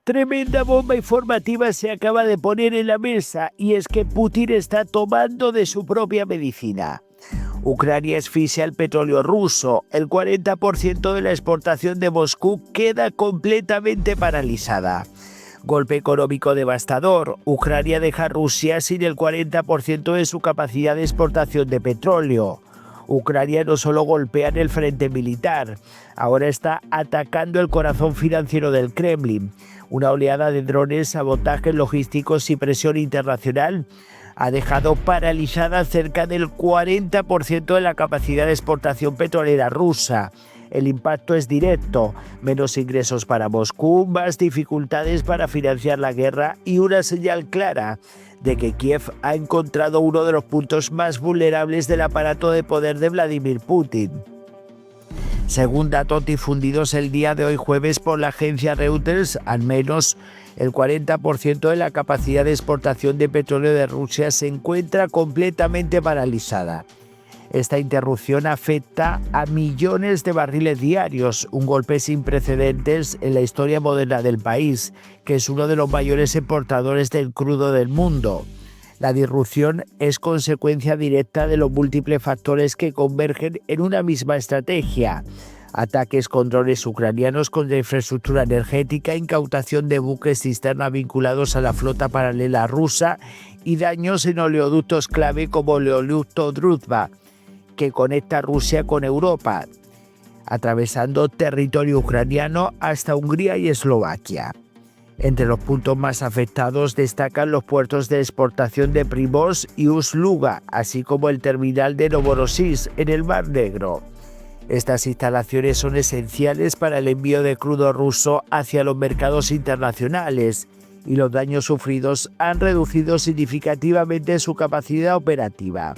Tremenda bomba informativa se acaba de poner en la mesa y es que Putin está tomando de su propia medicina. Ucrania asfixia el petróleo ruso. El 40% de la exportación de Moscú queda completamente paralizada. Golpe económico devastador. Ucrania deja a Rusia sin el 40% de su capacidad de exportación de petróleo. Ucrania no solo golpea en el frente militar, ahora está atacando el corazón financiero del Kremlin. Una oleada de drones, sabotajes logísticos y presión internacional ha dejado paralizada cerca del 40% de la capacidad de exportación petrolera rusa. El impacto es directo: menos ingresos para Moscú, más dificultades para financiar la guerra y una señal clara de que Kiev ha encontrado uno de los puntos más vulnerables del aparato de poder de Vladimir Putin. Según datos difundidos el día de hoy jueves por la agencia Reuters, al menos el 40% de la capacidad de exportación de petróleo de Rusia se encuentra completamente paralizada. Esta interrupción afecta a millones de barriles diarios, un golpe sin precedentes en la historia moderna del país, que es uno de los mayores exportadores del crudo del mundo. La disrupción es consecuencia directa de los múltiples factores que convergen en una misma estrategia: ataques con drones ucranianos contra infraestructura energética, incautación de buques cisterna vinculados a la flota paralela rusa y daños en oleoductos clave como el oleoducto Druzhba, que conecta Rusia con Europa, atravesando territorio ucraniano hasta Hungría y Eslovaquia. Entre los puntos más afectados destacan los puertos de exportación de Primož y Ust-Luga, así como el terminal de Novorossiysk en el Mar Negro. Estas instalaciones son esenciales para el envío de crudo ruso hacia los mercados internacionales, y los daños sufridos han reducido significativamente su capacidad operativa.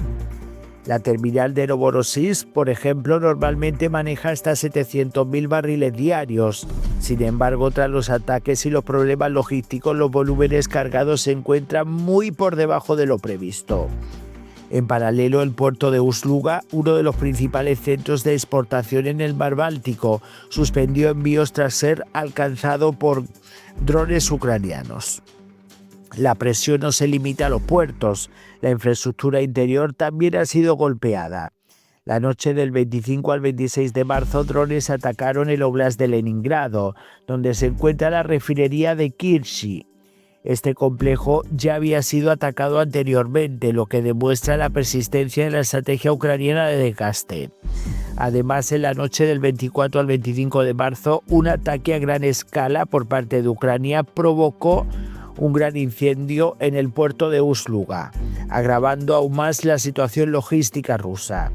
La terminal de Novorossiysk, por ejemplo, normalmente maneja hasta 700.000 barriles diarios. Sin embargo, tras los ataques y los problemas logísticos, los volúmenes cargados se encuentran muy por debajo de lo previsto. En paralelo, el puerto de Ust-Luga, uno de los principales centros de exportación en el Mar Báltico, suspendió envíos tras ser alcanzado por drones ucranianos. La presión no se limita a los puertos. La infraestructura interior también ha sido golpeada. La noche del 25 al 26 de marzo, drones atacaron el óblast de Leningrado, donde se encuentra la refinería de Kirchi. Este complejo ya había sido atacado anteriormente, lo que demuestra la persistencia de la estrategia ucraniana de desgaste. Además, en la noche del 24 al 25 de marzo, un ataque a gran escala por parte de Ucrania provocó un gran incendio en el puerto de Ust-Luga, agravando aún más la situación logística rusa.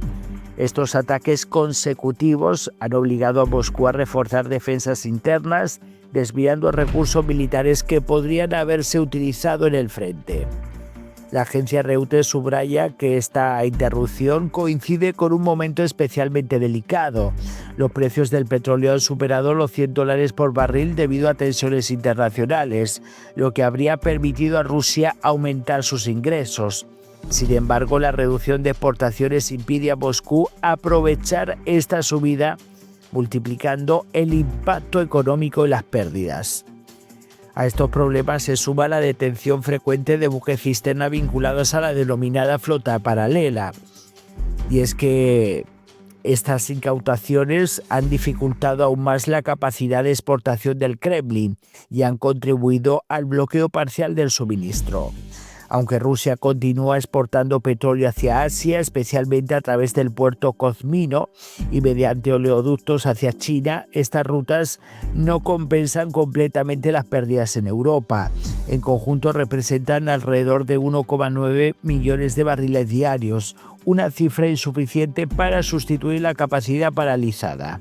Estos ataques consecutivos han obligado a Moscú a reforzar defensas internas, desviando recursos militares que podrían haberse utilizado en el frente. La agencia Reuters subraya que esta interrupción coincide con un momento especialmente delicado. Los precios del petróleo han superado los $100 por barril debido a tensiones internacionales, lo que habría permitido a Rusia aumentar sus ingresos. Sin embargo, la reducción de exportaciones impide a Moscú aprovechar esta subida, multiplicando el impacto económico y las pérdidas. A estos problemas se suma la detención frecuente de buques cisterna vinculados a la denominada flota paralela. Y es que estas incautaciones han dificultado aún más la capacidad de exportación del Kremlin y han contribuido al bloqueo parcial del suministro. Aunque Rusia continúa exportando petróleo hacia Asia, especialmente a través del puerto Kozmino y mediante oleoductos hacia China, estas rutas no compensan completamente las pérdidas en Europa. En conjunto representan alrededor de 1,9 millones de barriles diarios, una cifra insuficiente para sustituir la capacidad paralizada.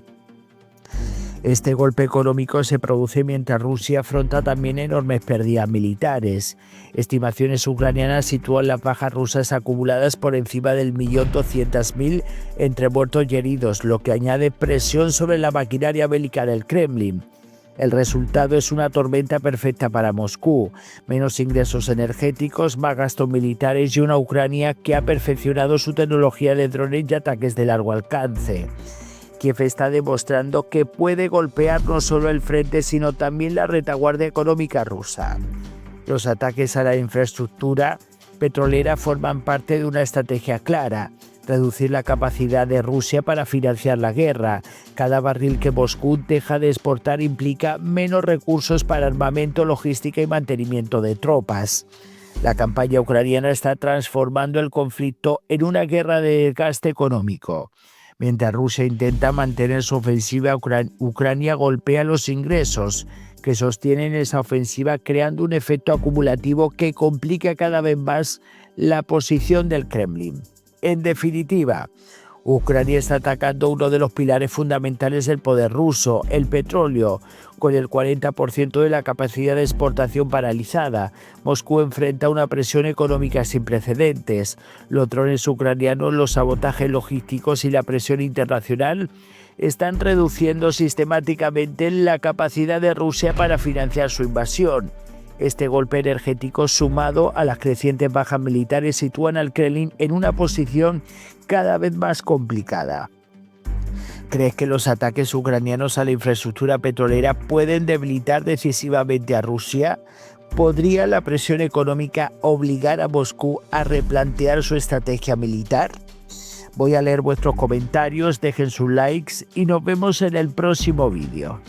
Este golpe económico se produce mientras Rusia afronta también enormes pérdidas militares. Estimaciones ucranianas sitúan las bajas rusas acumuladas por encima del 1.200.000 entre muertos y heridos, lo que añade presión sobre la maquinaria bélica del Kremlin. El resultado es una tormenta perfecta para Moscú: menos ingresos energéticos, más gastos militares y una Ucrania que ha perfeccionado su tecnología de drones y ataques de largo alcance. Kiev está demostrando que puede golpear no solo el frente, sino también la retaguardia económica rusa. Los ataques a la infraestructura petrolera forman parte de una estrategia clara: reducir la capacidad de Rusia para financiar la guerra. Cada barril que Moscú deja de exportar implica menos recursos para armamento, logística y mantenimiento de tropas. La campaña ucraniana está transformando el conflicto en una guerra de desgaste económico. Mientras Rusia intenta mantener su ofensiva, Ucrania golpea los ingresos que sostienen esa ofensiva, creando un efecto acumulativo que complica cada vez más la posición del Kremlin. En definitiva, Ucrania está atacando uno de los pilares fundamentales del poder ruso, el petróleo, con el 40% de la capacidad de exportación paralizada. Moscú enfrenta una presión económica sin precedentes. Los drones ucranianos, los sabotajes logísticos y la presión internacional están reduciendo sistemáticamente la capacidad de Rusia para financiar su invasión. Este golpe energético, sumado a las crecientes bajas militares, sitúan al Kremlin en una posición cada vez más complicada. ¿Crees que los ataques ucranianos a la infraestructura petrolera pueden debilitar decisivamente a Rusia? ¿Podría la presión económica obligar a Moscú a replantear su estrategia militar? Voy a leer vuestros comentarios, dejen sus likes y nos vemos en el próximo vídeo.